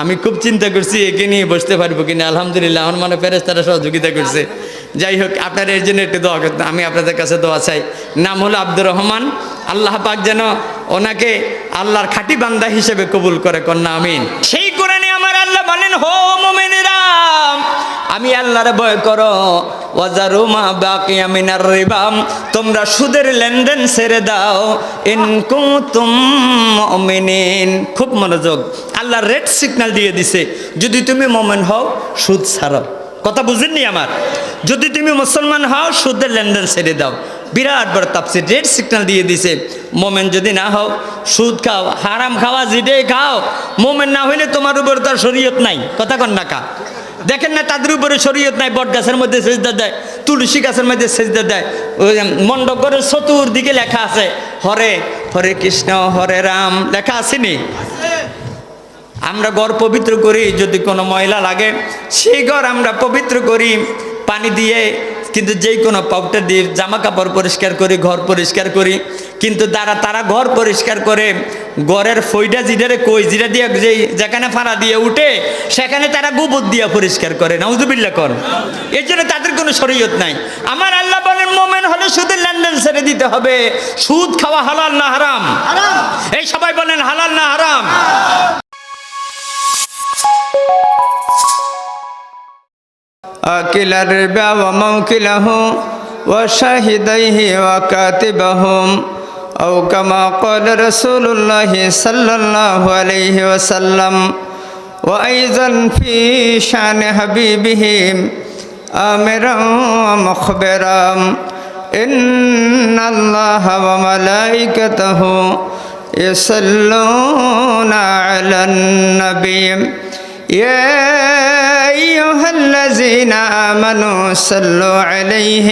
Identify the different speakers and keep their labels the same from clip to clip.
Speaker 1: আমি খুব চিন্তা করছি একে নিয়ে বসতে পারবো কিনা। আলহামদুলিল্লাহ আমার মনে ফেরেশতারা সহযোগিতা করছে। যাই হোক, আপনারা এর জন্য একটু দোয়া করতেন, আমি আপনাদের কাছে দোয়া চাই। নাম হলো আব্দুর রহমান। আল্লাহ পাক যেন ওনাকে আল্লাহর খাঁটি বান্দা হিসেবে কবুল করে, কন্যা আমিন। সেই কোরআনে আমার আল্লাহ বলেন, হো মুমিনেরা, আমি আল্লাহর ভয় করো, ওয়াজারু মা বাকিয়া মিনার রিবা, তোমরা সুদের লেনদেন ছেড়ে দাও, ইন কুনতুম মুমিনিন। খুব মনোযোগ, আল্লাহ রেড সিগন্যাল দিয়ে দিছে, যদি তুমি মুমিন হও সুদ ছাড়ো। কথা বুঝেননি আমার? যদি তুমি মুসলমান হও সুদের লেনদেন ছেড়ে দাও। বিরাট বড় তাফসীর, রেড সিগন্যাল দিয়ে দিছে। মোমেন যদি না হও সুদ খাও, হারাম খাওয়া যেটাই খাও, মোমেন না হইলে তোমার উপর তার শরীয়ত নাই। কথা কন না কা? দেখেন না তাদের উপরে শরীয়ত নাই, বট গাছের মধ্যে সেজদা দেয়, তুলসী গাছের মধ্যে সেজদা দেয়, ওই মণ্ডপের চতুর্দিকে লেখা আছে হরে হরে কৃষ্ণ হরে রাম লেখা আসেনি? আমরা ঘর পবিত্র করি, যদি কোনো ময়লা লাগে সেই ঘর আমরা পবিত্র করি পানি দিয়ে, কিন্তু যেই কোনো পাউডার দিয়ে জামা কাপড় পরিষ্কার করি, ঘর পরিষ্কার করি। কিন্তু তারা ঘর পরিষ্কার করে ঘরের ফইটা জিডারে কই জিরা দিয়ে যেখানে ফাড়া দিয়ে উঠে সেখানে তারা গোবর দিয়ে পরিষ্কার করে। নাউজুবিল্লাহ কর। এর জন্য তাদের কোনো শরীয়ত নাই। আমার আল্লাহ বলেন মোমেন হলে সুদের লেনদেন ছেড়ে দিতে হবে। সুদ খাওয়া হালাল না হারাম? এই সবাই বলেন হালাল না হারাম?
Speaker 2: آكل الربا وموكله وشاهديه وكاتبهم أو كما قال رسول الله صلى الله عليه وسلم. وأيضا في شأن حبيبه آمرا ومخبرا إن الله وملائكته يصلون على النبي يا أيها الذين آمنوا صلوا عليه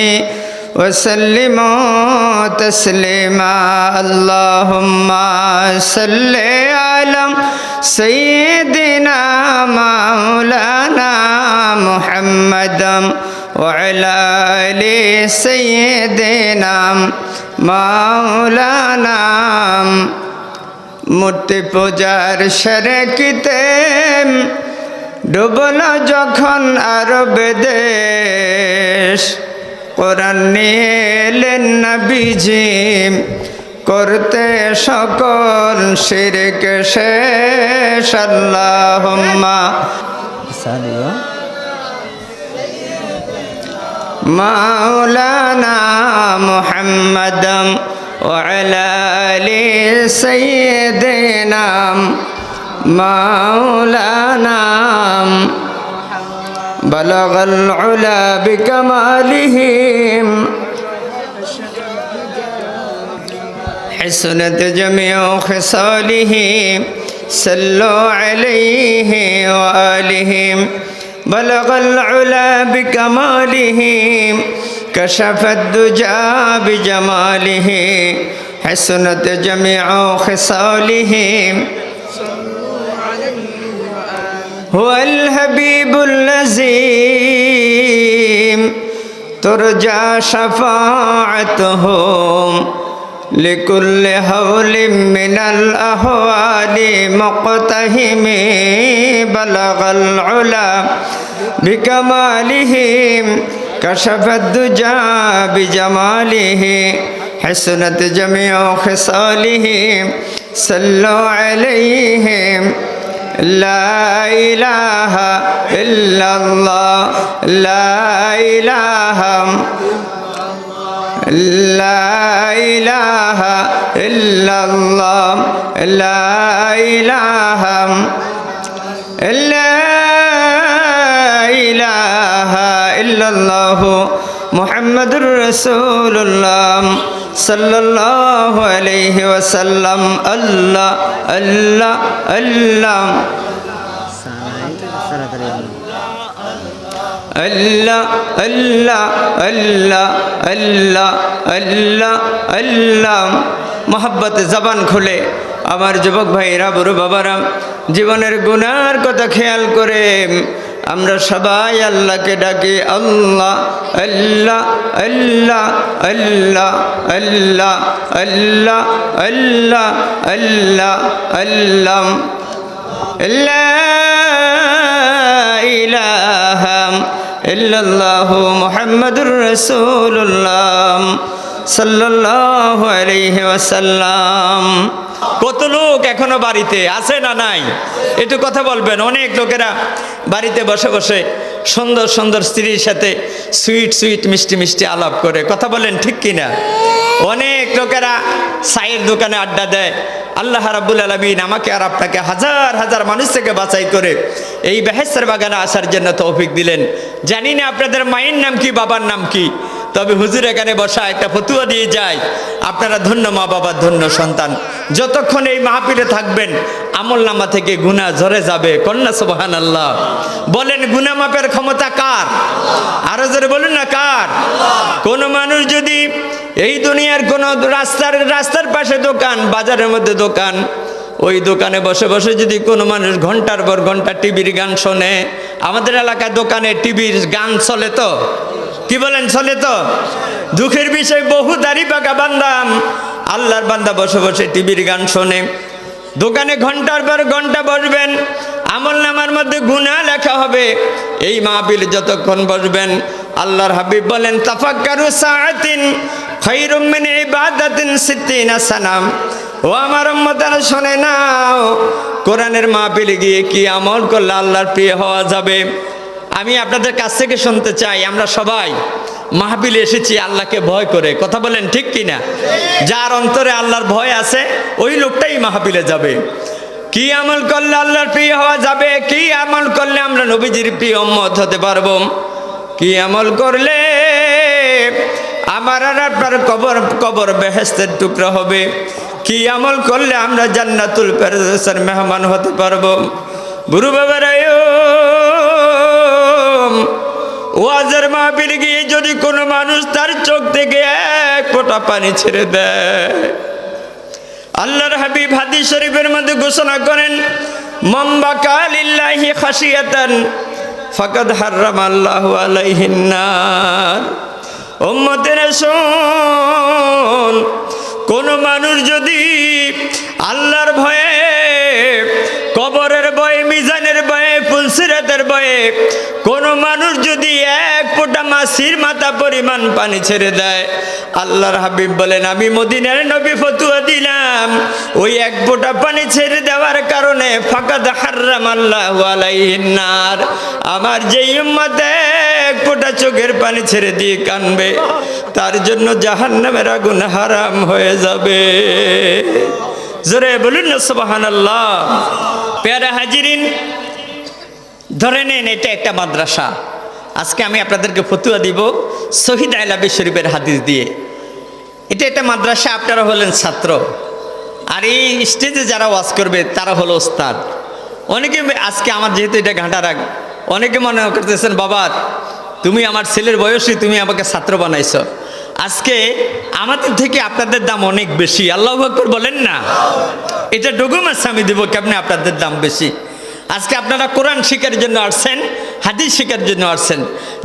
Speaker 2: وسلموا تسليما. اللهم صل على سيدنا مولانا محمد وعلى آل سيدنا مولانا. মূর্তি পূজার শিরকিতে ডুবল যখন আরব দেশ, কোরআন নিয়ে এলেন নবীজি করতে সকল শিরক শেষ। আল্লাহুম্মা মাওলানা মুহাম্মাদাম وعلى آل سيدنا مولانا. بلغ العلا بكماله حسنت جميع خصاله صلوا عليه وآله. بلغ العلا بكماله كشف الدجى بجماله حسنت جميع خصاله. هو الحبيب الذي ترجى شفاعته لكل هول من الأهوال مقتحم. بلغ العلا بكماله كشف الدجى بجماله حسنت جميع خصاله صلوا عليه. لا إله إلا الله لا إله لا إله إلا الله لا إله لا إله إلا الله محمد رسول الله صلى الله عليه وسلم. الله الله الله الله الله الله الله الله الله. মোহাব্বত জবান খুলে আমার যুবক ভাইরা, বুড়ো বাবারা, জীবনের গুনার কথা খেয়াল করে আমরা সবাই আল্লাহকে ডাকি আল্লাহ আল্লাহ আল্লাহ আল্লাহ আল্লাহ আল্লাহ আল্লাহ আল্লাহ আল্লাহ আল্লাহ. ইল্লাল্লাহু মুহাম্মাদুর রাসূলুল্লাহ সাল্লাল্লাহু আলাইহি ওয়াসাল্লাম।
Speaker 1: কত লোক এখনো বাড়িতে আছে না নাই একটু কথা বলবেন। অনেক লোকেরা বাড়িতে বসে বসে সুন্দর সুন্দর স্ত্রীর সাথে সুইট সুইট মিষ্টি মিষ্টি আলাপ করে, কথা বলেন ঠিক কিনা? অনেক লোকেরা চায়ের দোকানে আড্ডা দেয়। আল্লাহ রাব্বুল আলামিন আমাকে আর আপনাকে হাজার হাজার মানুষ থেকে বাছাই করে এই বেহেশতের বাগানে আসার জন্য তৌফিক দিলেন। জানি না আপনাদের মায়ের নাম কি, বাবার নাম কি, তবে হুজুর এখানে বসা একটা ফতুয়া দিয়ে যায়, আপনারা ধন্য মা বাবার ধন্য সন্তান। যতক্ষণ এই মাহফিলে থাকবেন আমল নামা থেকে গুনাহ ঝরে যাবে। কন্যা সুবহানাল্লাহ। বলেন গুনাহ মাপের ক্ষমতা কার? আরো জোরে বলুন না কার? কোন মানুষ যদি এই দুনিয়ার কোন রাস্তার পাশে দোকান, বাজারের মধ্যে দোকান, ওই দোকানে বসে বসে যদি কোনো মানুষ ঘন্টার পর ঘন্টা টিভির গান শোনে, আমাদের এলাকায় দোকানে টিভির গান চলে তো, কি বলেন চলে তো? দুঃখের বিষয় বহু দাড়ি পাকা বান্দা, আল্লাহর বান্দা বসে বসে টিভির গান শোনে। দোকানে ঘন্টার পর ঘন্টা বসবেন, আমল নামার মধ্যে গুনাহ লেখা হবে। এই মাহফিলে যতক্ষণ বসবেন, আল্লাহর হাবিব বলেন তাফাক্কারু সাআতিন খায়রুম মিন ইবাদাতিন সিত্তিনা সানাম। ও আমার উম্মতেরা শুনে নাও, কোরআনের মাহফিলে গিয়ে কি আমল করলে আল্লাহর প্রিয় হওয়া যাবে। আমি আপনাদের কাছ থেকে শুনতে চাই, আমরা সবাই মাহফিলে এসেছি আল্লাহকে ভয় করে, কথা বলেন ঠিক কিনা? যার অন্তরে আল্লাহর ভয় আছে ওই লোকটাই মাহফিলে যাবে। কি আমল করলে আল্লাহর প্রিয় হওয়া যাবে? কি আমল করলে আমরা নবীজির প্রিয় উম্মত হতে পারবো? কি আমল করলে আমার আর আপনার কবর বেহেশতের টুকরা হবে? কি আমল করলে আমরা জান্নাতুল ফেরদৌসের মেহমান হতে পারবো? বুড়ো বাবারা, ওয়াজের মাহফিলে গিয়ে যদি কোনো মানুষ তার চোখ থেকে এক ফোঁটা পানি ছেড়ে দেয়, আল্লাহর হাবিব হাদিস শরীফের মধ্যে ঘোষণা করেন মান বাকা লিল্লাহি খাশিয়াতান ফাকাদ হারামাল্লাহু আলাইহিন নার। উম্মতেরা শুন, কোন মানুষ যদি আল্লাহর ভয়ে, কবরের ভয়ে, মিজানের ভয়ে, ফুলসিরাতের ভয়ে কোন মানুষ যদি এক ফোঁটা মাছির মাথা পরিমাণ পানি ছেড়ে দেয়, আল্লাহর হাবিব বলেন আমি মদিনার নবী ফতুয়া দিলাম, ওই এক ফোঁটা পানি ছেড়ে দেওয়ার কারণে ফাকাদ হারামাল্লাহু আলাইহিন নার। আমার যেই উম্মত এক ফোঁটা চোখের পানি ছেড়ে দিয়ে কানবে, তার জন্য জাহান্নামের আগুন হারাম হয়ে যাবে। জোরে বলুন না সুবহানাল্লাহ। প্যারা হাজিরিন, ধরে নেন এটা একটা মাদ্রাসা। আজকে আমি আপনাদেরকে ফতুয়া দিব শহীদ আইলাবি শরীফের হাদিস দিয়ে। এটা একটা মাদ্রাসা, আপনারা হলেন ছাত্র, আর এই স্টেজে যারা ওয়াজ করবে তারা হলো ওস্তাদ। অনেকে আজকে আমার যেহেতু এটা ঘাটারাগ, অনেকে মনে করতেছেন বাবা তুমি আমার ছেলের বয়সী, তুমি আমাকে ছাত্র বানাইছো। আজকে আমাদের থেকে আপনাদের দাম অনেক বেশি। আল্লাহু আকবার বলেন না। এটা ডকুমেন্টস আমি দেবো কেমনে আপনাদের দাম বেশি। আজকে আপনারা কোরআন শিখার জন্য আসছেন, হাদিস শিখার জন্য আসছেন।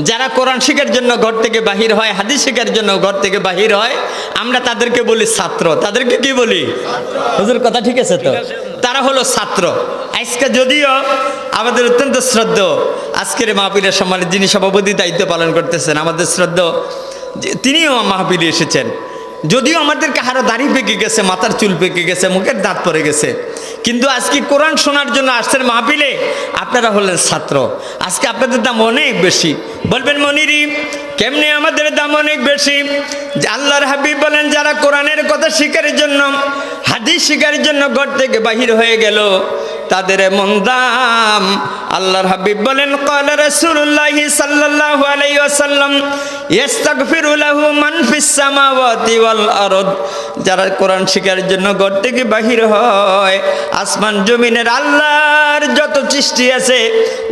Speaker 1: যারা কোরআন শিখার জন্য ঘর থেকে বাহির হয়, হাদিস শিখার জন্য ঘর থেকে বাহির হয়, আমরা তাদেরকে বলি ছাত্র। তাদেরকে কি বলি? হুজুর কথা ঠিক আছে তো? তারা হলো ছাত্র। আজকে যদিও আমাদের অত্যন্ত শ্রদ্ধেয় আজকের মাহফিলের সম্মানিত যিনি সভাপতি দায়িত্ব পালন করতেছেন, আমাদের শ্রদ্ধেয় তিনিও মাহফিলে এসেছেন। যদিও আমাদের কাহারও দাড়ি পেকে গেছে, মাথার চুল পেকে গেছে, মুখের দাঁত পড়ে গেছে, কিন্তু আজকে কোরআন শোনার জন্য আসছেন মাহফিলে। আপনারা হলেন ছাত্র। আজকে আপনাদের দাম অনেক বেশি। বলবেন মনিরি কেমনে আমাদের দাম অনেক বেশি? আল্লাহর হাবিব বলেন যারা কোরআনের কথা শিখার জন্য, হাদিস শিখার জন্য ঘর থেকে বাহির হয়ে গেল, তাদের এমন দাম। আল্লাহর হাবিব বলেন ক্বালা রাসূলুল্লাহ সাল্লাল্লাহু আলাইহি ওয়াসাল্লাম ইস্তাগফিরু লাহু মান ফিস সামাওয়াতি ওয়াল আরদ। যারা কোরআন শিখার জন্য ঘর থেকে বাহির হয়, আসমান জমিনের আল্লাহর যত সৃষ্টি আছে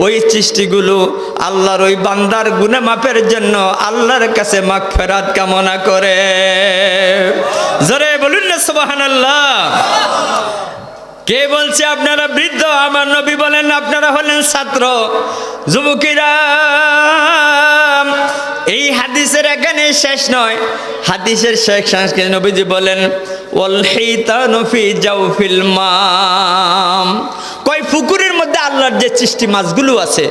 Speaker 1: ওই সৃষ্টিগুলো আল্লাহর ওই বান্দার গুনাহ মাফের জন্য আল্লাহর কাছে মাগফিরাত কামনা করে। জোরে বলুন না সুবহানাল্লাহ। কে বলছে আপনারা বৃদ্ধ? আমার নবী বলেন আপনারা হলেন ছাত্র। যুবকেরা, এই হাদিসের এখানে শেষ নয়, হাদিসের শেষ সংস্কৃতি নবীজি বলেন ওয়াল হিতানু ফি জাওফিল মাম। কয় পুকুরের মধ্যে আল্লাহর যে সৃষ্টি মাছগুলো আছে,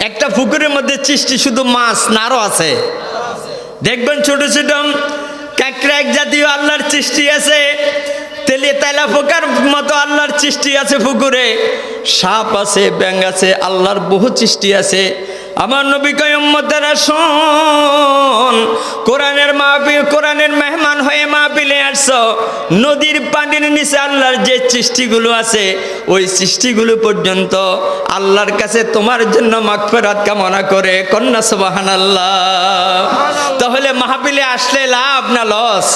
Speaker 1: একটা পুকুরের মধ্যে সৃষ্টি শুধু মাছ না আরও আছে, দেখবেন ছোট ছোট কাঁকড়া এক জাতীয় আল্লাহর সৃষ্টি আছে, তেলে তেলা পোকার মতো আল্লাহর সৃষ্টি আছে পুকুরে, সাপ আছে, ব্যাঙ আছে, আল্লাহর বহু সৃষ্টি আছে। আমার নবী কয় উম্মতেরা শোন, কোরআনের মাহফিল, কোরআনের মেহমান হয়ে মাহফিলে আসছো, নদীর পানির নিচে আল্লাহর যে সৃষ্টিগুলো আছে ওই সৃষ্টিগুলো পর্যন্ত আল্লাহর কাছে তোমার জন্য মাগফিরাত কামনা করে, কন্যা সুবহানাল্লাহ। তাহলে মাহফিলে আসলে লাভ না লস?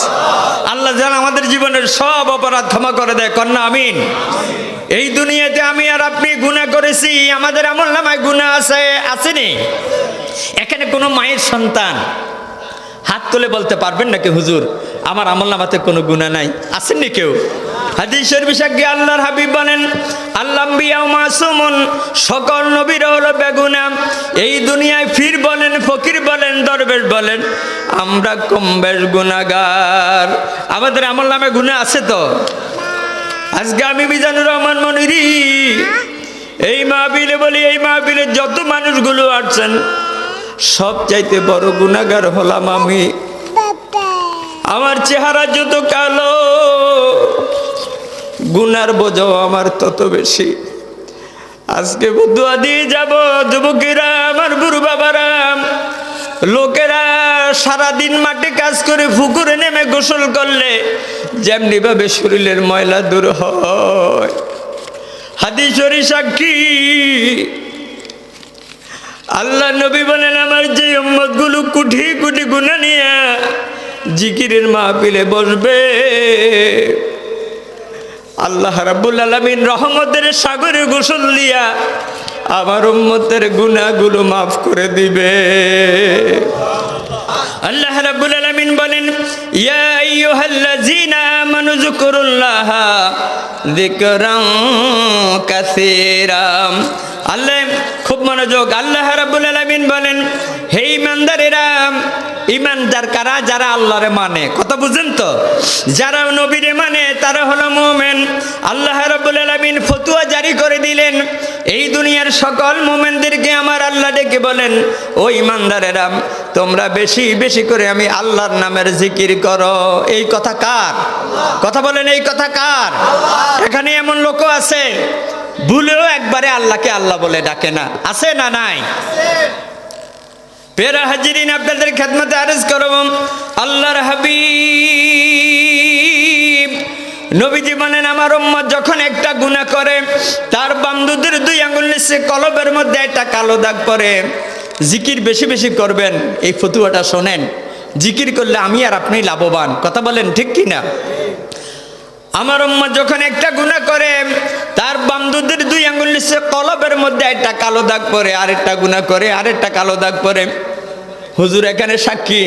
Speaker 1: আল্লাহ যেন আমাদের জীবনের সব অপরাধ ক্ষমা করে দেয়, কন্যা আমিন। এই দুনিয়াতে আমি আর আপনি গুনাহ করেছি, আমাদের আমলনামায় গুনাহ আসেনি। এখানে কোনো মায়ের সন্তান হাত তুলে বলতে পারবেন নাকি হুজুর আমার আমলনামাতে কোনো গুনাহ নাই? আসেননি কেউ? হাদিস শরীফে সাক্ষী আল্লাহর হাবিব বলেন, আল্লাহ আম্বিয়া মাসুমুন, সকল নবীরা হলো বেগুনা। এই দুনিয়ায় ফির বলেন, ফকির বলেন, দরবেশ বলেন, আমরা কম বেশ গুনাহগার। আমাদের আমলনামায় গুনাহ আছে তো? আজকে আমি মিজানুর রহমান মনিরি এই মাহফিলে বলি, এই মাহফিলে যত মানুষগুলো আসছেন সবচাইতে বড় গুনাহগার হলাম আমি। আমার চেহারা যত কালো, গুনার বোঝাও আমার তত বেশি। আজকে বদুয়া দিয়ে যাব যুবকেরা, আমার বুড়ো বাবারা, লোকেরা সারাদিন মাঠে কাজ করে পুকুরে নেমে গোসল করলে যেমনি ভাবে শরীরের ময়লা দূর হয়, হাদিস শরীফ সাক্ষী। আল্লাহ নবী বলেন, আমার যে উম্মত গুলো কোটি কোটি গুনাহ নিয়ে জিকিরের মাহফিলে বসবে, আল্লাহ রাব্বুল আলামিন রহমতের সাগরে গোসল দিয়া আমার উম্মতের গুনাহগুলো মাফ করে দিবে। আল্লাহ রাব্বুল আলামিন বলেন, ইয়া আইয়ুহাল্লাযীনা আমানু যকুরুল্লাহা যিকরান কাসীরা। আল্লাহ খুব মনোযোগ, আল্লাহ রাব্বুল আলামিন বলেন, হে ঈমানদারেরা, ঈমানদার কারা? যারা আল্লাহরে মানে। কথা বুঝেন তো? যারা নবীরে মানে তারা হলো মুমিন। আল্লাহ রাব্বুল আলামিন ফতোয়া জারি করে দিলেন, এই দুনিয়ার সকল মুমিনদেরকে আমার আল্লাহ ডেকে বলেন, ও ঈমানদারেরা, তোমরা বেশি বেশি করে আমি আল্লাহর নামের জিকির করো। এই কথা কার কথা? বলেন, এই কথা কার? এখানে এমন লোকও আছে ভুলেও একবারে আল্লাহকে আল্লাহ বলে ডাকে না, আছে না নাই? পেরা হাজিরিন, আপনাদের খেদমতে আরজ করব, আল্লাহর হাবিব নবীজি বলেন, আমার উম্মত যখন একটা গুনাহ করে তার বামদুদের দুই আঙ্গুল নিচে কলবের মধ্যে একটা কালো দাগ পড়ে, জিকির বেশি বেশি করবেন। এই ফতুয়াটা শোনেন, জিকির করলে আমি আর আপনি লাভবান। কথা বলেন ঠিক কিনা? আমার উম্মত যখন একটা গুনাহ করে তার বামদুদের দুই আঙ্গুল নিচে কলবের মধ্যে একটা কালো দাগ পড়ে, আরেকটা গুনাহ করে আরেকটা কালো দাগ পড়ে। হুজুর এখানে সাক্ষী,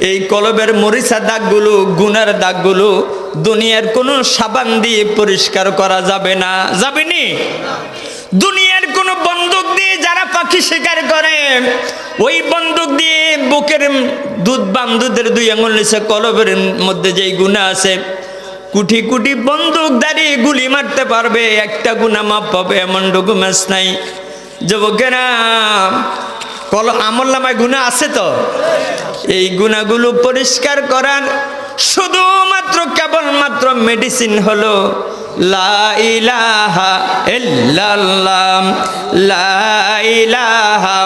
Speaker 1: এই কলবের মরিচা দাগগুলো, গুনার দাগগুলো দুনিয়ার কোনো সাবান দিয়ে পরিষ্কার করা যাবে না। যাবেনি? দুনিয়ার কোনো বন্দুক দিয়ে যারা পাখি শিকার করে, ওই বন্দুক দিয়ে বুকের বামদুদের দুই আঙ্গুল নিচে কলবের মধ্যে যেই গুনাহ আছে, কোটি কোটি বন্দুক দাঁড়িয়ে গুলি মারতে পারবে, একটা গুনাহ মাপ পাবে এমন ডকুমেন্টস নাই। যুবকেরা, আমলনামায় গুনাহ আছে তো? এই গুনাহগুলো পরিষ্কার করার শুধুমাত্র কেবলমাত্র মেডিসিন হলো লা ইলাহা ইল্লাল্লাহ, লা ইলাহা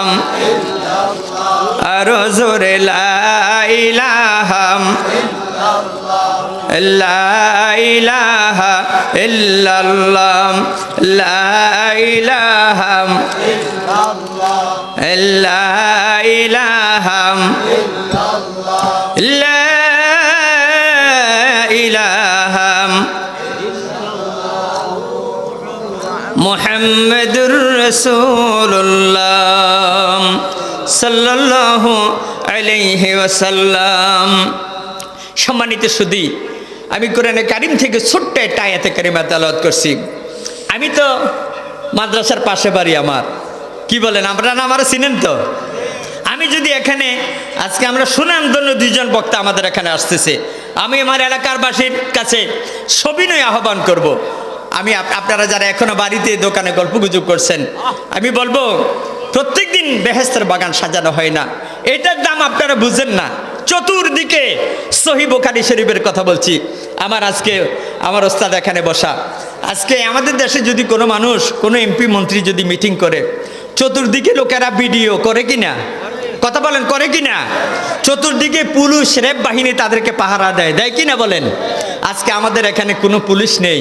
Speaker 1: ইল্লাল্লাহ, আরো জোরে লা ইলাহা লা ইলাহা ইল্লাল্লাহ, লা ইলাহা ইল্লাল্লাহ, লা ইলাহা ইল্লাল্লাহ, লা ইলাহা মুহাম্মাদুর রাসূলুল্লাহ সাল্লাল্লাহু আলাইহি ওয়াসাল্লাম। সম্মানিত সুধী, আমি কোরআনে কারিম থেকে ছোট্ট একটা আয়াতে কারিমা তেলাওয়াত করছি। আমি তো মাদ্রাসার পাশে বাড়ি আমার, কি বলেন, আপনারা আমার চিনেন তো? আমি যদি এখানে আজকে আমরা সুনামধন্য দুইজন বক্তা আমাদের এখানে আসতেছে, আমি আমার এলাকার বাসীর কাছে সবিনয় আহ্বান করব, আমি আপনারা যারা এখনো বাড়িতে দোকানে গল্পগুজব করছেন, আমি বলবো প্রত্যেক দিন বেহেশতের বাগান সাজানো হয় না, এটার দাম আপনারা বুঝেন না। চতুর্দিকে সহিহ বুখারী শরীফের কথা বলছি। আজকে আমার ওস্তাদ এখানে বসা, আজকে আমাদের দেশে যদি কোনো মানুষ, কোনো এমপি মন্ত্রী যদি মিটিং করে, চতুর্দিকে লোকেরা ভিডিও করে কিনা, কথা বলেন, করে কিনা? চতুর্দিকে পুলিশ র্যাব বাহিনী তাদেরকে পাহারা দেয়, দেয় কিনা বলেন? আজকে আমাদের এখানে কোনো পুলিশ নেই,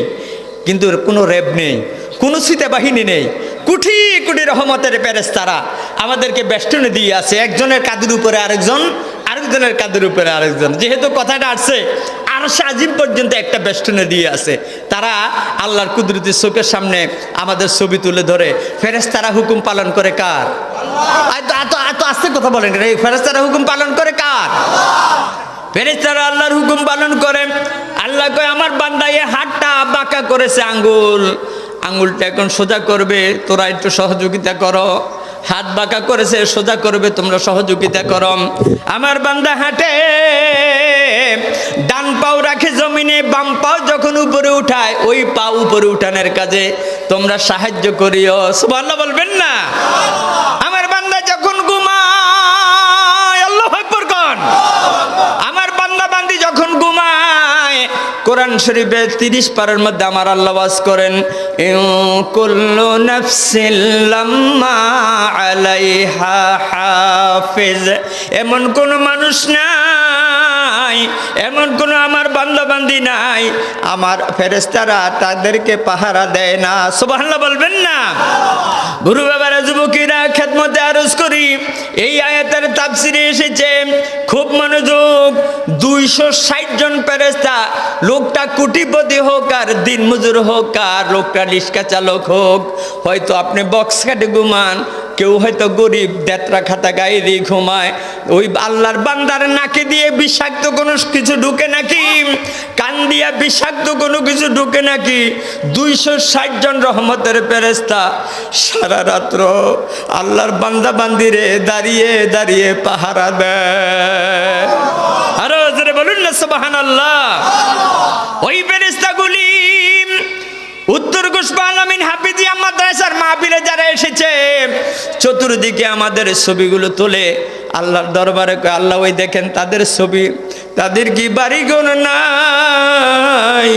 Speaker 1: কিন্তু কোনো র্যাব নেই, কোনো সিতে বাহিনী নেই, কোটি কোটি রহমতের ফেরেশতারা আমাদেরকে বেষ্টনে দিয়ে আছে, একজনের কাঁধের উপরে আরেকজন, আরেকজনের কাঁধের উপরে আরেকজন। যেহেতু কথাটা আসছে, আরশে আজিম পর্যন্ত একটা বেষ্টনে দিয়ে আছে। তারা আল্লাহর কুদরতি চোখের সামনে আমাদের ছবি তুলে ধরে। ফেরেশতারা হুকুম পালন করে কার? এত আস্তে কথা বলেন, ফেরেশতারা হুকুম পালন করে কার? ফেরেশতারা আল্লাহর হুকুম পালন করে। আল্লাহ কয়, আমার বান্দা এ হাতটা বাঁকা করেছে, আঙ্গুলটা এখন সোজা করবে, তোরা একটু সহযোগিতা করো। হাত বাঁকা করেছে, সোজা করবে, তোমরা সহযোগিতা করো। আমার বান্দা হাঁটে, ডান পাও রাখে জমিনে, বাম পাও যখন উপরে উঠায়, ওই পা উপরে উঠানোর কাজে তোমরা সাহায্য করিও। সুবহানাল্লাহ বলবেন না? আমার বান্দা যখন ঘুমায়, আল্লাহু আকবার কোন, আমার বান্দা বান্দি যখন ঘুমায়, কোরআন শরীফে 30 পারার মধ্যে আমার আল্লাহ ওয়াজ করেন, কুল্লু নাফসিন লাম্মা আলাইহা হাফিজ। এমন কোন মানুষ নাই, এমন কোন আমার বান্দা বান্দি নাই, আমার ফেরেশতারা তাদেরকে পাহারা দেয় না। সুবহানাল্লাহ বলবেন না? গুরু বাবারা, যুবকেরা, খেদমতে আরজ করি, এই আয়াতের তাফসিরে এসেছে, খুব মনোযোগ, 260 জন ফেরেশতা, লোকটা কোটিপতি হোক আর দিনমজুর হোক আর লোকটা রিক্সা চালক হোক, হয়তো আপনি বক্স কাটে ঘুমান, কেউ হয়তো গরিব দেতরা খাতা গায়ে দিয়ে ঘুমায়, ওই আল্লাহর বান্দার নাকে দিয়ে বিষাক্ত কোনো কিছু ঢুকে নাকি, কান দিয়া বিষাক্ত কোনো কিছু ঢুকে নাকি? 260 জন রহমতের ফেরেশতা সারা রাত্র আল্লাহর বান্দা বান্দিরে দাঁড়িয়ে দাঁড়িয়ে পাহারা দেয়। আরো জোরে বলুন না সুবহানাল্লাহ। ওই ফেরেশতাগুলি উত্তর ঘোষপাল আমিন হাফিজিয়া মাদ্রাসার মাহফিলে যারা এসেছে, চতুর্দিকে আমাদের ছবিগুলো তোলে, আল্লাহর দরবারে কয়, আল্লাহ ওই দেখেন তাদের ছবি, তাদের কি বাড়িঘর নাই,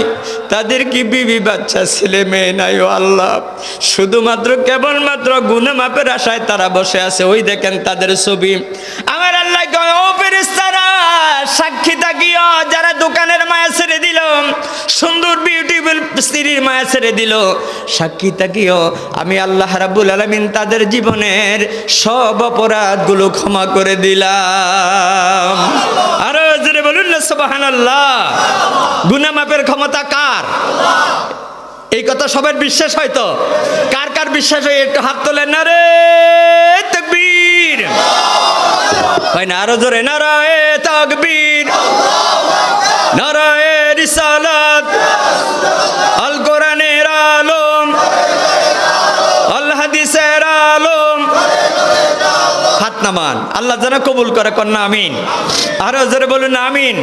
Speaker 1: তাদের কি বিবি বাচ্চা ছেলে মেয়ে নাই, ও আল্লাহ শুধুমাত্র কেবলমাত্র গুনাহ মাপের আশায় তারা বসে আছে, ওই দেখেন তাদের ছবি। আমার আল্লাহ কয়, ও ফেরেশতারা সাক্ষী থাকিও, যারা দোকানের মায়া ছেড়ে দিল, সুন্দর বিউটিফুল স্ত্রীর মায়া ছেড়ে দিল, সাক্ষী থাকিও, আমি আল্লাহ রাব্বুল আলামিন তাদের জীবনের সব অপরাধগুলো ক্ষমা করে দিলাম। আরো জোরে বলুন না সুবহানাল্লাহ। গুনাহ মাপের ক্ষমতা কার? এই কথা সবার বিশ্বাস হয়তো, কার কার বিশ্বাস হয় একটু হাত তোলেন না রে তাকবীর, হয় না? আরো জোরে নারায়ে তাকবীর, নারায়ে রিসালাত, আল কোরআনের আলম, আল হাদিসের আলম। হাত নামান, আল্লাহ যেন কবুল করে, কন্যা আমিন। আরো জোরে বলুন আমিন।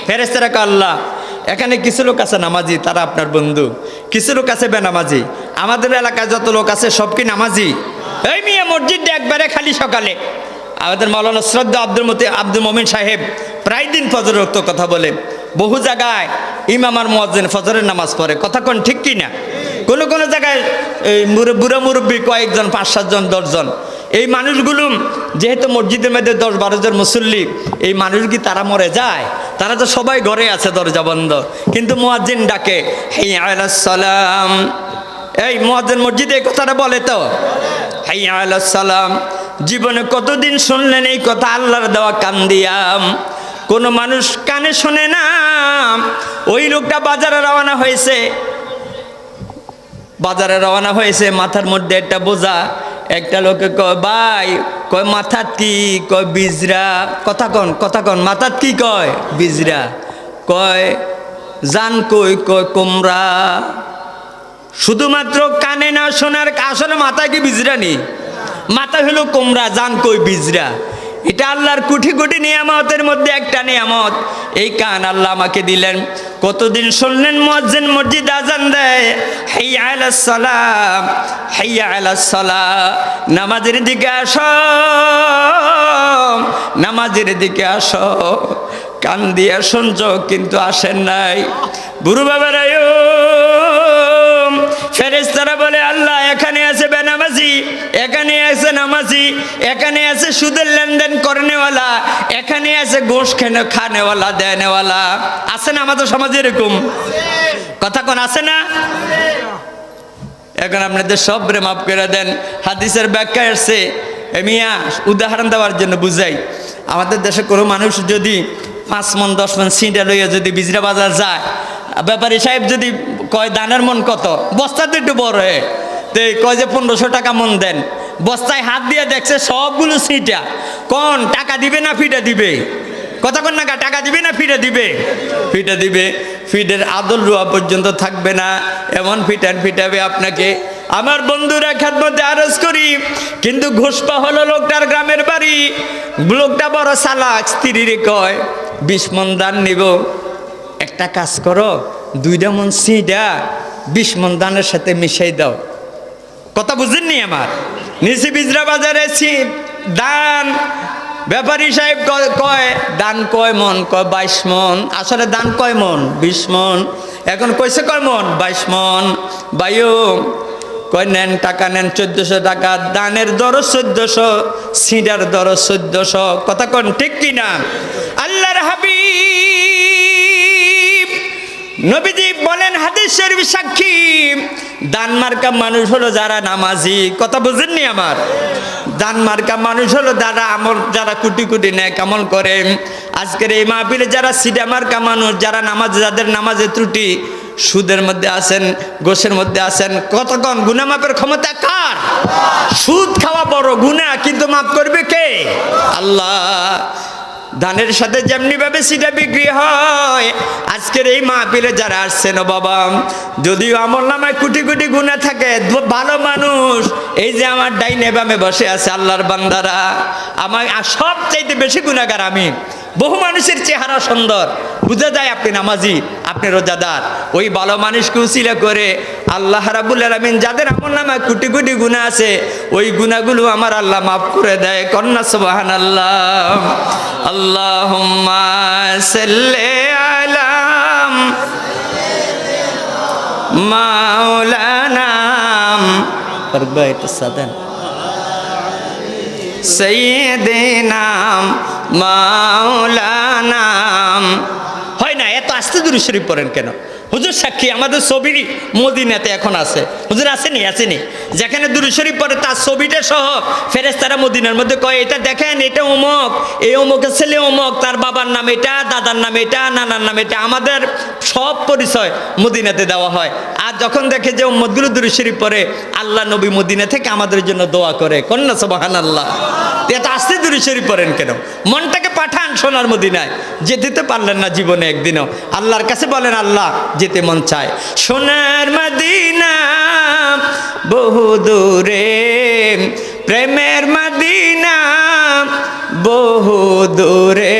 Speaker 1: ফেরেশতারা কয়, আল্লাহ এখানে কিছু লোক আছে নামাজি, তারা আপনার বন্ধু, কিছু লোক আছে বেনামাজি, আমাদের এলাকায় যত লোক আছে সব কি নামাজি? এই মিয়া মসজিদটা একবারে খালি। সকালে আমাদের মাওলানা শ্রদ্ধা আব্দুল মমিন সাহেব প্রায় দিন ফজর রক্ত কথা বলে, বহু জায়গায় ইমাম আর মুয়াজ্জিন ফজরের নামাজ পড়ে, কথা কোন ঠিক কি না? কোনো কোনো জায়গায় বুড়া মুরব্বী কয়েকজন, 5-7 জন, 10 জন। এই মানুষগুলো যেহেতু মসজিদের মধ্যে 10-12 জন মুসল্লি, এই মানুষ কি তারা মরে যায়? তারা তো সবাই ঘরে আছে, দরজা বন্ধ, কিন্তু মুয়াজ্জিন ডাকে, হাইয়া আলাস সালাম। এই মুয়াজ্জিন মসজিদে এই কথাটা বলে তো, হাইয়া আলাস সালাম। জীবনে কতদিন শুনলেন এই কথা আল্লাহর দেওয়া কান দিয়াম? কোনো মানুষ কানে শোনে না। ওই লোকটা বাজারে রওনা হয়েছে, মাথার মধ্যে একটা বোঝা। একটা লোকে কয়, ভাই, কয় মাথার কি? কয় বিজরা। কথা কন, মাথার কি? কয় বিজরা। কয় জান কই? কয় কোমরা। শুধুমাত্র কানে না শোনার, আসলে মাথায় কি বিজরা নেই? মাথা হলো কোমরা, জান কই বিজরা। এটা আল্লাহর কোটি কোটি নিয়ামতের মধ্যে একটা নিয়ামত। এই কান আল্লাহ আমাকে দিলেন। কতদিন শুনলেন মুয়াজ্জিন মসজিদ আজান দেয়, হাইয়া আলাস সালাম, হাইয়া আলাস সালাহ, নামাজের দিকে আসো, নামাজের দিকে আসো। কান দিয়ে শুনছো কিন্তু আসেন নাই। বুড়ো বাবারায় ফেরেশতারা বলে আল্লাহ এখানে আছে বেনামাজি, এখানে আছে নামাজি, এখানে আছে সুদের লেনদেন করেনেওয়ালা, এখানে আছে গোশ খানেওয়ালা দেনেওয়ালা। আছে না আমাদের সমাজে এরকম? কথা কোন আছে না? এখন আপনাদের সবরে মাফ করে দেন। হাদিসের ব্যাখ্যা আসছে, মিয়া উদাহরণ দেওয়ার জন্য বুঝাই। আমাদের দেশে কোনো মানুষ যদি 5 মন 10 মন সিঁড়া লইয়া যদি বিজরা বাজার যায়, ব্যাপারী সাহেব যদি কয় দানের মন কত, বস্তা তো একটু বড় হয়, তো কয় যে 1500 টাকা মন দেন। বস্তায় হাত দিয়ে দেখছে সবগুলো সিঁটা, কোন টাকা দিবে না ফিটা দিবে? কথা কোন না, টাকা দিবে না ফিটা দিবে? ফিটা দিবে। ফিটের আদল রুয়া পর্যন্ত থাকবে না, এমন ফিটাবে আপনাকে। আমার বন্ধুরা খেদমতে আরজ করি, কিন্তু ঘুষপা হলো লোকটার গ্রামের বাড়ি। লোকটা বড় চালাক, স্ত্রীরে কয় 20 মন দান নিব, একটা কাজ করো 2টা মন সিঁড়া 20 মন দানের সাথে মিশাই দাও। কথা বুঝেননি আমার? নিচে বিজরা বাজারে দান, ব্যাপারী সাহেব কয় দান কয় মন? কয় 22 মন। আসলে দান কয় মন? 20 মন। এখন কইছে কয় মন? 22 মন। বাইও কয় নেন টাকা নেন 1400 টাকা। দানের দর 1400, সিঁড়ার দর 1400। কথা কোন ঠিক কিনা? আল্লাহর হাবিব নবীজি বলেন, হাদিস শরীফ সাক্ষী, দান মার্কা মানুষ হলো যারা নামাজি। কথা বুঝেননি আমার? দান মার্কা মানুষ হলো যারা আমল, যারা কোটি কোটি নেক আমল করে। আজকের এই মাহফিলে যারা সিডা মার্কা মানুষ, যারা নামাজ, যাদের নামাজে ত্রুটি, সুদের মধ্যে আছেন, গোশের মধ্যে আছেন, কতক্ষণ গুনাহ মাপের ক্ষমতা কার? সুদ খাওয়া বড় গুনাহ, কিন্তু মাফ করবে কে? আল্লাহ। ধানের সাথে যেমনি ভাবে সিটা বিক্রি হয়, আজকের এই মাহফিলে যারা আসছেন ও বাবা, যদিও আমল নামায় কোটি কোটি গুনাহ থাকে, ভালো মানুষ, এই যে আমার ডাইনে বামে বসে আছে আল্লাহর বান্দারা, আমার সবচাইতে বেশি গুনাহগার আমি। বহু মানুষের চেহারা সুন্দর, বুঝা যায় আপনি নামাজি, আপনি রোজাদার। ওই ভালো মানুষকে উসিলা করে আল্লাহ রাব্বুল আলামিন যাদের আমল নামায় কোটি কোটি গুনাহ আছে, ওই গুনাহগুলো আমার আল্লাহ মাফ করে দেয়। কন্যা সুবহানাল্লাহ। আল্লাহুম্মা সাল্লি আলা মাওলানা সাইয়্যিদিনা মাওলানা। হয় না? এত আস্তে দুরূদ শরীফ পড়েন কেন? হুজুর সাক্ষী, আমাদের ছবি মদিনাতে এখন আছে। হুজুর আসেনি? আসেনি। যেখানে দুরূদ শরীফ পড়ে তার ছবিটা সহ ফেরেশতারা মদিনার মধ্যে কয়, এটা দেখেন, এটা অমুক, এই অমুকের ছেলে অমুক, তার বাবার নাম এটা, দাদার নাম এটা, নানার নাম এটা। আমাদের সব পরিচয় মদিনাতে দেওয়া হয়। আর যখন দেখে যে উম্মতগুলো দুরূদ শরীফ পড়ে, আল্লাহ নবী মদিনা থেকে আমাদের জন্য দোয়া করে। কন্যা সুবহানাল্লাহ। এত আস্তে দুরূদ শরীফ পড়েন কেন? মনটাকে পাঠান সোনার মদিনায়। যেতে তো পারলেন না জীবনে একদিনও, আল্লাহর কাছে বলেন, আল্লাহ যেতে মন চায়। সোনার মদিনা বহু দূরে, প্রেমের মদিনা বহু দূরে,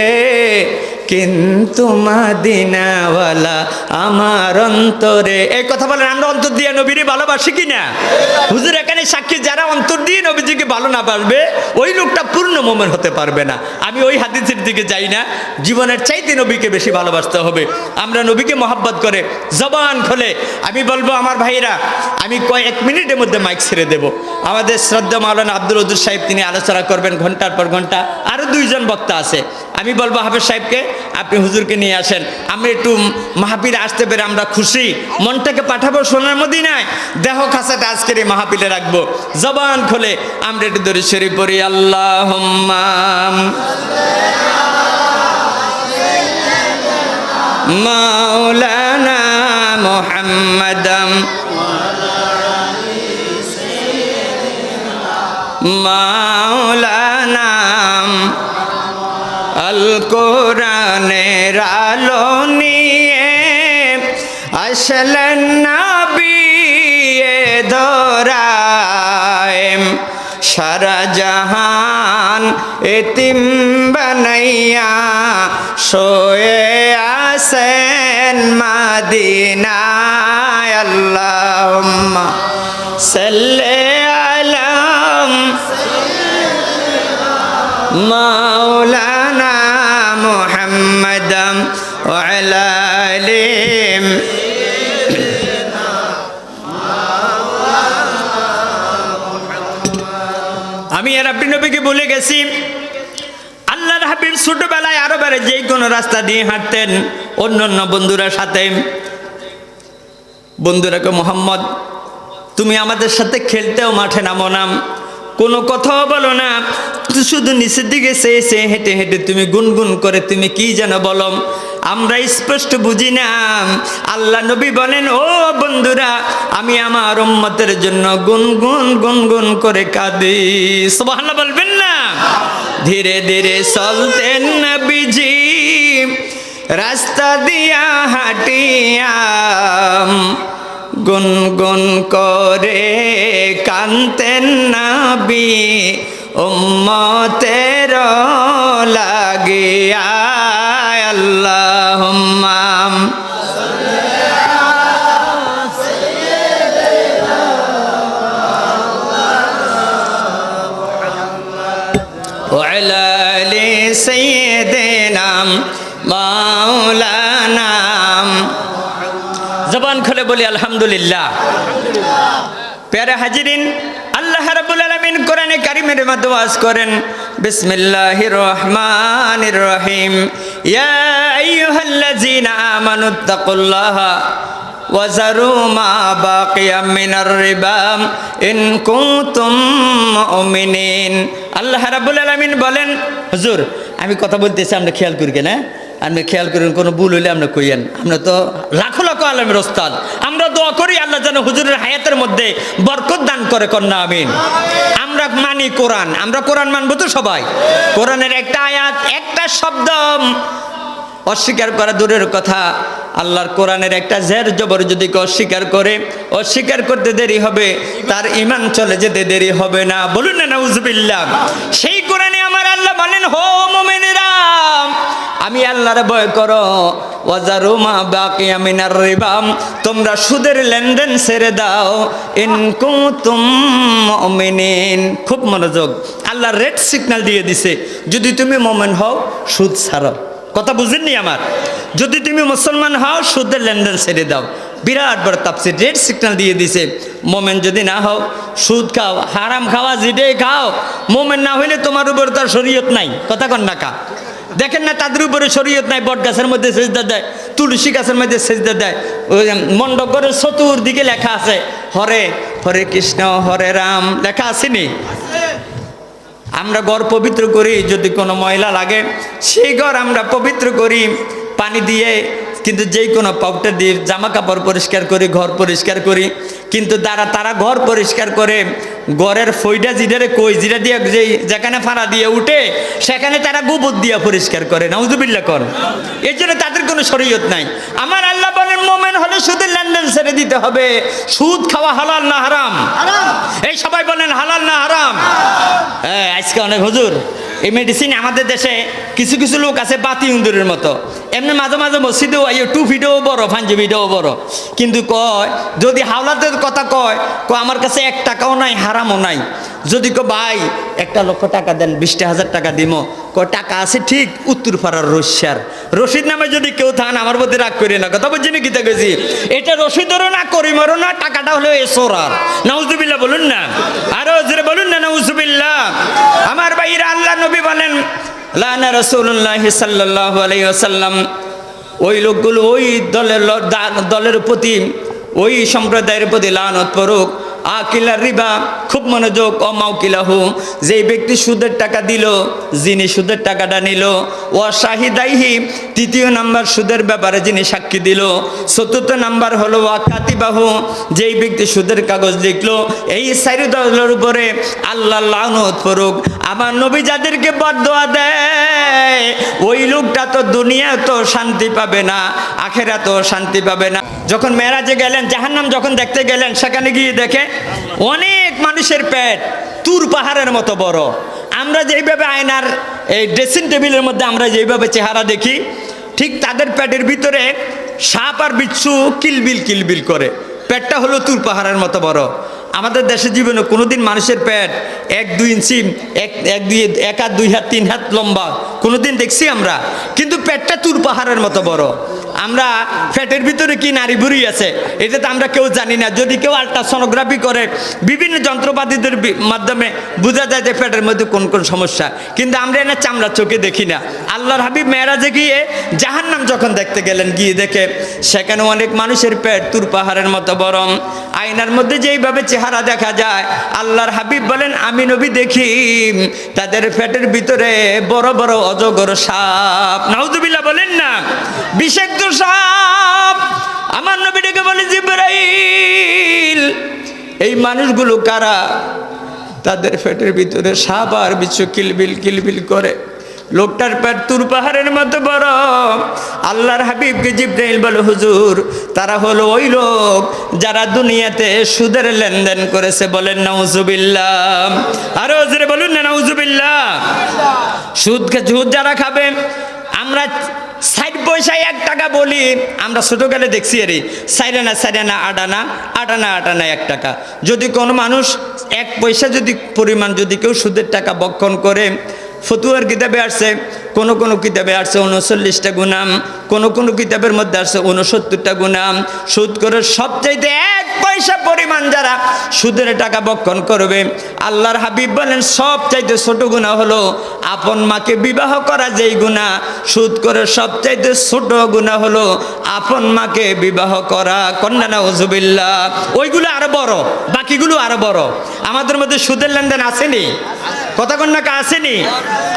Speaker 1: কিন্তু মদিনাওয়ালা আমার অন্তরে। এই কথা বলেন, আমরা অন্তর দিয়ে নবীরে ভালোবাসি কিনা? হুজুর এখানে সাক্ষী, যারা অন্তর দিয়ে নবীজিকে ভালো না বাসবে, ওই লোকটা পূর্ণ মোমেন হতে পারবে না। আমি ওই হাদিসের দিকে যাই না। জীবনের চাইতে নবীকে বেশি ভালোবাসতে হবে। আমরা নবীকে মহব্বত করে জবান খোলে আমি বলবো, আমার ভাইরা, আমি কয়েক মিনিটের মধ্যে মাইক ছেড়ে দেব। আমাদের শ্রদ্ধা মাওলানা আব্দুল ওদুদ সাহেব, তিনি আলোচনা করবেন ঘন্টার পর ঘন্টা। আরও 2 জন বক্তা আছে। আমি বলবো হাফেজ সাহেবকে, আপনি হুজুরকে নিয়ে আসেন। আমরা একটু মাহফিলে আসতে পেরে আমরা খুশি, মনটাকে পাঠাবো সোনার মদিনায়। দেহ খাসাটা আজকের এই মাহফিলে রাখবো। জবান খোলে আমরা একটু দরুদ শরীফ পড়ি। আল্লাহুম্মা মাওলানা মুহাম্মাদাম মাওলানা আল কোরআনের আলো নিয়ে আসলেন নবী ধরায়,
Speaker 2: সারা জাহান এতিম বানাইয়া শোয়ে আছেন মাদিনায় আল্লাহুম্মা সাল্লি আলা মাওলানা মুহাম্মাদাম ওয়া আলা আলিহি
Speaker 1: আমি আর আপনি নবীকে বলে গেছি আল্লাহর হাবিব ছোটবেলায় আরবের যেই কোনো রাস্তা দিয়ে হাঁটতেন অন্য অন্য বন্ধুরা সাথে বন্ধুরাকে মোহাম্মদ তুমি আমাদের সাথে খেলতেও মাঠে নামো না, কোনো কথাও বলো না, শুধু নিচের দিকে চেয়ে চেয়ে হেঁটে হেঁটে তুমি গুনগুন করে তুমি কি যেন বলো, আমরা স্পষ্ট বুঝি না। আল্লাহ নবী বলেন, ও বন্ধুরা আমি আমার উম্মতের জন্য গুনগুন গুনগুন করে কাঁদি। সুবহানাল্লাহ বলবেন না? ধীরে ধীরে চলতেন নবীজি রাস্তা দিয়া হাঁটিয়া, গুনগুন করে কানতেন নবী উম্মতের লাগিয়া। আল্লাহুম্মা ওয়া আলা আলি সাইয়্যিদিনা মাওলানা। জবান খুলে বলি আলহামদুলিল্লাহ। প্যারা হাজিরিন, আল্লাহ রাব্বুল আলামিন কোরআনে কারীমের মধ্যে ওয়াজ করেন, বিসমিল্লাহির রহমানির রহিম, ইয়া আইয়ুহাল্লাযীনা আমানুত্তাকুল্লাহা ওয়া যারু মা বাকিয়া মিনার রিবা ইন কুনতুম মুমিনিন। আল্লাহ রাব্বুল আলামিন বলেন, হুজুর আমি কথা বলতেছি আমরা খেয়াল করি কেন, আপনি খেয়াল করেন, কোনো ভুল হইলে আমরা কইয়েন, আমরা তো লাখো লাখো আলেমের ওস্তাদ, আমরা দোয়া করি আল্লাহ যেন হুজুরের হায়াতের মধ্যে বরকত দান করে, কন্যা আমিন। আমরা মানি কোরআন, আমরা কোরআন মানবো তো সবাই। কোরআনের একটা আয়াত একটা শব্দ অস্বীকার করা দূরের কথা, আল্লাহর কোরআনের একটা জের জবর যদি অস্বীকার করে, অস্বীকার করতে দেরি হবে, তার ঈমান চলে যেতে দেরি হবে না। বলুন না নাউজুবিল্লাহ। সেই কোরআনে আমার আল্লাহ বলেন, হো মুমিনেরা আমি আল্লাহর ভয় করো, ওয়াজারু মা বাকিয়া মিনার রিবা, তোমরা সুদের লেনদেন ছেড়ে দাও, ইন কুনতুম মুমিনিন। খুব মনোযোগ, আল্লাহ রেড সিগন্যাল দিয়ে দিছে, যদি তুমি মুমিন হও সুদ ছাড়ো। কথা বুঝেননি আমার? যদি তুমি মুসলমান হও সুদের লেনদেন ছেড়ে দাও। বিরাট বড় তাফসীর, রেড সিগন্যাল দিয়ে দিছে। মোমেন যদি না হও সুদ খাও, হারাম খাওয়া যেটাই খাও, মোমেন না হইলে তোমার উপর তার শরীয়ত নাই। কথা কন না কা? দেখেন না তাদের উপরে শরীয়ত নাই, বট গাছের মধ্যে সেজদা দেয়, তুলসী গাছের মধ্যে সেজদা দেয়, ওই মণ্ডপের চতুর্দিকে লেখা আছে হরে হরে কৃষ্ণ হরে রাম লেখা আসেনি? আমরা ঘর পবিত্র করি, যদি কোনো ময়লা লাগে সেই ঘর আমরা পবিত্র করি পানি দিয়ে, কিন্তু যেই কোনো পাউডার দিয়ে জামা কাপড় পরিষ্কার করি, ঘর পরিষ্কার করি, কিন্তু তারা ঘর পরিষ্কার করে ঘরের ফইটা জিডারে কই জিরা দিয়ে যেখানে ফাড়া দিয়ে উঠে সেখানে তারা গোবর দিয়ে পরিষ্কার করে। নাউজুবিল্লাহ কর। এর জন্য তাদের কোনো শরীয়ত নাই। আমার আল্লাহ বলেন মোমেন হলে সুদের লেনদেন ছেড়ে দিতে হবে। সুদ খাওয়া হালাল না হারাম? এই সবাই বলেন হালাল না হারাম? হ্যাঁ, আজকে অনেক হুজুর এই মেডিসিন আমাদের দেশে কিছু কিছু লোক আছে বাতি ইন্দুরের মতো, এমনি মাঝে মাঝে মসজিদেও আইও, টুপিটাও বড়, পাঞ্জাবিটাও বড়, কিন্তু কয় যদি হাওলাতের কথা কয় আমার কাছে 1 টাকাও নাই, হারামও নাই। যদি ভাই 1 লক্ষ টাকা দেন, 20,000 টাকা দিব, টাকা আছে ঠিক, উত্তর পাড়ার রশিদ নামে যদি কেউ থান আমার মধ্যে রাগ করি না। কথা বলছি না, গীতা গেছি এটা রশিদেরও না করিমেরও না, টাকাটা হলো এসরার। নাউজুবিল্লাহ বলুন না, আরো জোরে বলুন না নাউজুবিল্লাহ। আমার ভাইরা, আল্লাহ নবী বলেন লানা রাসূলুল্লাহ সাল্লাল্লাহু আলাইহি ওয়াসাল্লাম, ওই লোকগুলো ওই দলের প্রতি, ওই সম্প্রদায়ের প্রতি লানত পড়ুক। আকিলার রিবা, খুব মনোযোগ, অমাউকিলাহু, যেই ব্যক্তি সুদের টাকা দিল, যিনি সুদের টাকাটা নিল, ও শাহিদাইহি, 3য় নাম্বার সুদের ব্যাপারে যিনি সাক্ষী দিল, 4র্থ নাম্বার হলো ওয়াকাতিবাহু, যেই ব্যক্তি সুদের কাগজ লিখলো। এই 4 দলের উপরে আল্লাহ লানত পড়ুক। আমার নবী যাদেরকে বদদোয়া দেয় ওই লোকটা তো দুনিয়া তো শান্তি পাবে না, আখিরাতেও শান্তি পাবে না। যখন মেরাজে গেলেন, জাহান্নাম যখন দেখতে গেলেন, সেখানে গিয়ে দেখে অনেক অনেক মানুষের পেট তুর পাহাড়ের মতো বড়। আমরা যেইভাবে আয়নার এই ড্রেসিং টেবিলের মধ্যে আমরা যেইভাবে চেহারা দেখি, ঠিক তাদের পেটের ভিতরে সাপ আর বিচ্ছু কিলবিল কিলবিল করে। পেটটা হলো তুর পাহাড়ের মতো বড়। আমাদের দেশের জীবনে কোনোদিন মানুষের পেট 1-2 ইঞ্চি, এক হাত 2 হাত 3 হাত লম্বা কোনোদিন দেখছি আমরা? কিন্তু পেটটা তুর পাহাড়ের মতো বড়। আমরা পেটের ভিতরে কি নারী বুড়ি আছে এটা তো আমরা কেউ জানি না। যদি কেউ আল্ট্রাসোনোগ্রাফি করে, বিভিন্ন যন্ত্রপাতিদের মাধ্যমে বোঝা যায় যে পেটের মধ্যে কোন কোন সমস্যা, কিন্তু আমরা এনে চামড়া চোখে দেখি না। আল্লাহর হাবিব মেরাজে গিয়ে জাহান্নাম যখন দেখতে গেলেন, গিয়ে দেখে সেখানে অনেক মানুষের পেট তুর পাহাড়ের মতো বড়। আয়নার মধ্যে যেইভাবে চেহারা দেখা যায়, আল্লাহর হাবিব বলেন আমি নবী দেখি তাদের পেটের ভিতরে বড় বড় অজগর সাপ। নাউজুবিল্লাহ বলেন না, বিষাক্ত সাপ। আমার নবী ডেকে বলে জিবরাইল এই মানুষগুলো কারা? তাদের পেটের ভিতরে সাপ আর বিচ্ছু কিলবিল কিলবিল করে। লোকটার পেট তুর পাহাড়ের মতো বড়। আল্লাহর হাবিবকে জিবরাইল বলে হুজুর তারা হলো ওই লোক যারা দুনিয়াতে সুদের লেনদেন করেছে। বলেন নাউজুবিল্লাহ, আরো জোরে বলুন না নাউজুবিল্লাহ। সুদ যারা খাবে, আমরা 60 পয়সায় 1 টাকা বলি, আমরা ছোটকালে দেখছি আরে 4 আনা 4 আনা 8 আনা 8 আনা 8 আনা 1 টাকা। যদি কোনো মানুষ 1 পয়সা যদি পরিমাণ যদি কেউ সুদের টাকা বক্ষণ করে, ফতুয়ার কিতাবে আসছে, কোন কিতাবে আসছে 39টা গুনাহ, কোন কিতাবের মধ্যে আসছে 69টা গুনাহ। সুদ করে সবচাইতে 1 পয়সা পরিমাণ যারা সুদের টাকা বক্ষণ করবে, আল্লাহর হাবিব বলেন সবচাইতে ছোট গুনাহ হলো আপন মাকে বিবাহ করা। যেই গুনাহ সুদ করে সবচাইতে ছোট গুনাহ হলো আপন মাকে বিবাহ করা। কন্যা নাউজুবিল্লাহ। ওইগুলো আরো বড়, বাকিগুলো আরো বড়। আমাদের মধ্যে সুদের লেনদেন আসেনি? কথা কন্যা কা আসেনি?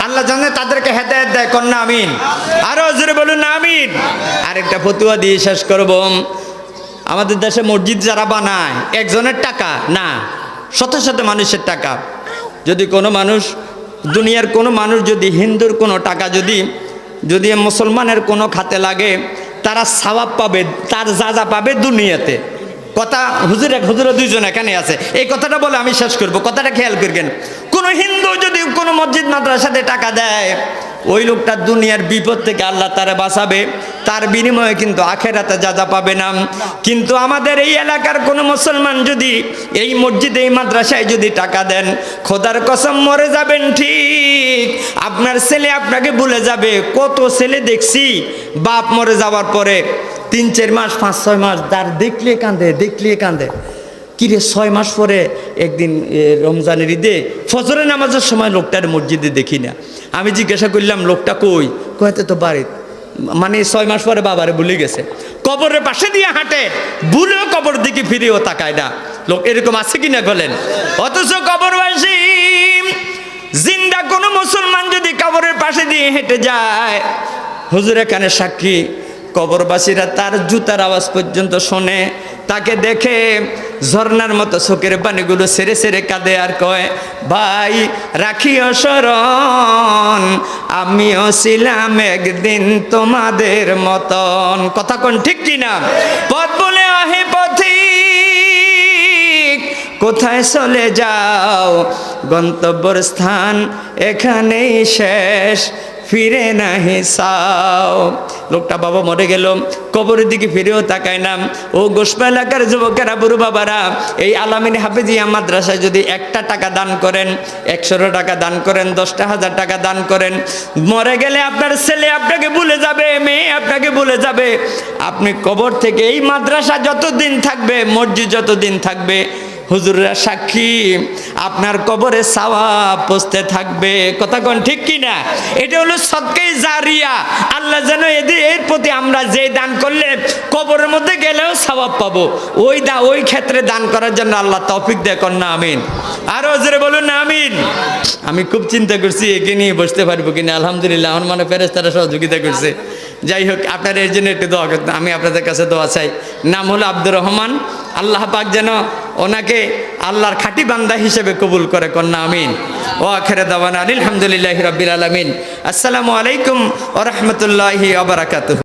Speaker 1: আল্লাহ জানে তাদেরকে হেদায়েত দেয়। কন্যা আমিন, আরো জোরে বলুন না আমিন। আরেকটা ফতুয়া দিয়ে শেষ করব। আমাদের দেশে মসজিদ যারা বানায় একজনের টাকা না, শত শত মানুষের টাকা। যদি কোনো মানুষ, দুনিয়ার কোনো মানুষ যদি হিন্দুর কোনো টাকা যদি মুসলমানের কোনো খাতে লাগে, তারা সওয়াব পাবে, তার যা পাবে দুনিয়াতে। কথা হুজুরে 2 জন এখানে আছে, এই কথাটা বলে আমি শেষ করব। কথাটা খেয়াল করবেন, কোন হিন্দু যদি কোনো মসজিদ মাদ্রাসাতে টাকা দেয়, ওই লোকটা দুনিয়ার বিপদ থেকে আল্লাহ তারা বাঁচাবে, তার বিনিময়ে কিন্তু আখেরাতে যা পাবে না। কিন্তু আমাদের এই এলাকার কোনো মুসলমান যদি এই মসজিদে এই মাদ্রাসায় যদি টাকা দেন, খোদার কসম মরে যাবেন ঠিক। আপনার ছেলে আপনাকে ভুলে যাবে। কত ছেলে দেখছি বাপ মরে যাওয়ার পরে 3-4 মাস 5-6 মাস তার দেখলে কান্দে। কিরে 6 মাস পরে একদিন রমজানের ঈদে ফজরের নামাজের সময় লোকটার মসজিদে দেখি না। আমি জিজ্ঞাসা করলাম লোকটা কই? কইতে তো বাড়িতে। মানে 6 মাস পরে বাবারে ভুলে গেছে। কবরের পাশে দিয়ে হাঁটে, ভুলেও কবর দিকে ফিরেও তাকায় না। লোক এরকম আছে কিনা বলেন? অথচ কবরবাসী জিন্দা কোনো মুসলমান যদি কবরের পাশে দিয়ে হেঁটে যায়, হুজুর এখানে সাক্ষী, কবরবাসীরা তার জুতার আওয়াজ পর্যন্ত শোনে। তাকে দেখে ঝর্ণার মতো চোখের পানিগুলো সেরে সেরে কাঁদে আর কয়, ভাই রাখিও স্মরণ, আমিও ছিলাম একদিন তোমাদের মতন। কথা কোন ঠিক কিনা? পথ বলে আহে পথিক, কোথায় চলে যাও? গন্তব্যের স্থান এখানেই শেষ, ফিরে নাহি চাও। লোকটা বাবা মরে গেল, কবরের দিকে ফিরেও তাকায় না। ও গোসপা এলাকার যুবকেরা, বুড়ো বাবারা, এই আলামিন হাফেজিয়া মাদ্রাসায় যদি 1টা টাকা দান করেন, 100 টাকা দান করেন, 10,000 টাকা দান করেন, মরে গেলে আপনার ছেলে আপনাকে ভুলে যাবে, মেয়ে আপনাকে ভুলে যাবে। আপনি কবর থেকে এই মাদ্রাসা যতদিন থাকবে, মসজিদ যতদিন থাকবে, হুজুররা সাক্ষী, আপনার কবরে সওয়াব পৌঁছতে থাকবে। কথা কোন ঠিক কিনা? এটা হলো সদকায়ে জারিয়া। আল্লাহ যেন এর প্রতি আমরা যে দান করলে কবরের মধ্যে গেলেও সওয়াব পাবো, ওই ক্ষেত্রে দান করার জন্য আল্লাহ তৌফিক দেয়। কন্যা আমিন, আরো জোরে বলুন না আমিন। আমি খুব চিন্তা করছি একে নিয়ে বসতে পারবো কিনা। আলহামদুলিল্লাহ আমার মনে ফেরেশতারা সহযোগিতা করছে। যাই হোক, আপনারা এর জন্য একটু দোয়া করতেন। আমি আপনাদের কাছে দোয়া চাই। নাম হলো আব্দুর রহমান। আল্লাহ পাক যেন ওনাকে আল্লাহর খাঁটি বান্দা হিসেবে কবুল করে। কন্যা আমিন। ও আখিরে দাওয়ানা আলহামদুলিল্লাহি রাব্বিল আলামিন। আসসালামু আলাইকুম ওয়া রাহমাতুল্লাহি ওয়া বারাকাতুহু।